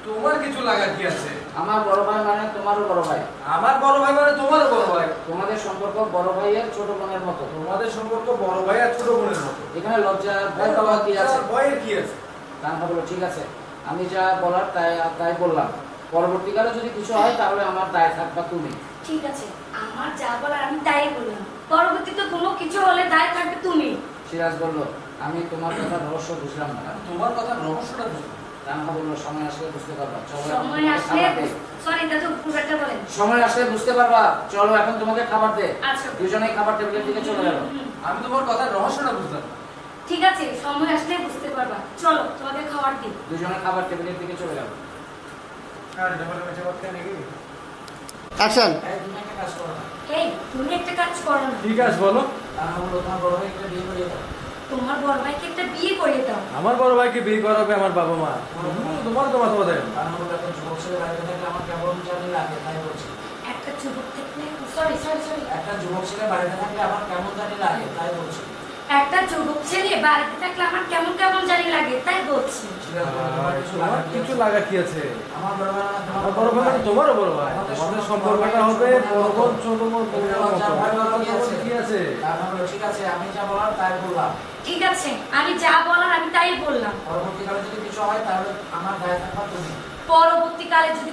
তোমার কিছু লাগা কি আছে? আমার বড় ভাই মানে তোমারও বড় ভাই, আমার বড় ভাই মানে তোমারও বড় ভাই। তোমাদের সম্পর্ক বড় ভাইয়ের ছোট বোনের মতো। তোমাদের সম্পর্ক বড় ভাই আর ছোট বোনের মতো। এখানে লজ্জা ভয় পাওয়ার কি আছে? ভয়ের কি আছে? রান্না বললো ঠিক আছে, আমি যা বলার তাই বললাম। পরবর্তীকালে যদি কিছু হয় তাহলে আমার দায় থাকবা তুমি। ঠিক আছে, আমার যা বলার আমি তাই বললাম, পরবর্তীতে কোনো কিছু হলে দায় থাকবে তুমি। সিরাজ বলল, আমি তোমার কথা রহস্য বুঝলাম না। তোমার কথা রহস্যটা বুঝলাম। রান্না বললো, সময় আসলে বুঝতে পারবা। চলো সময় আসলে, সরি দাদু পুরোটা বলেন। সময় আসলে বুঝতে পারবা, চলো এখন তোমাকে খাবার দে। আচ্ছা, দুজনেই খাবার টেবিলের দিকে চলে গেল। আমি তোমার কথা রহস্যটা বুঝলাম। ঠিক আছে, সময় আসলে বুঝতে পারবা, চলো তোমাকে খাবার দিই। দুজনে খাবার টেবিলের দিকে চলে গেল। আর যখন আমি জবাব দেই নাকি? অ্যাকশন। এই তুমি একটা কাজ করো না। এই তুমি একটা কাজ করো না। ঠিক আছে বলো। রান্না বললো, তোমার বড় ভাই একটা বিয়ে করিয়ে দাও। তোমার বড় ভাইকে একটা বিয়ে করিয়ে দাও। আমার বড় ভাইকে বিয়ে করাবে আমার বাবা মা। তোমার তো মাথা দেয়। রান্না বললো, একটা যুবক ছেলে বাড়িতে থাকলে আমার কেমন জানি লাগে, তাই বলছি। একটা যুবক থাকলে, সরি সরি সরি, একটা যুবক ছেলে বাড়িতে থাকলে আমার কেমন জানি লাগে, তাই বলছি। একটা যুবক ছেলে বাড়িতে থাকলে আমার কেমন কেমন জানি লাগে, তাই বলছি। সিরাজ বলল, তোমার কিছু তোমার লাগা কি কিছু আছে? লাগা কি আছে? আমার বড় ভাই মানে আমার বড় ভাই মানে তোমারও বড় ভাই। আমাদের সম্পর্কটা হবে বড় বোন ছোট বোন বোনের মতো। কি আছে? রান্না বললো, ঠিক আছে, আমি যা বলার তাই বললাম। ঠিক আছে, আমি যা বলার আমি তাই বললাম। পরবর্তীকালে যদি কিছু হয় তাহলে আমার দায় থাকবা তুমি। পরবর্তীকালে যদি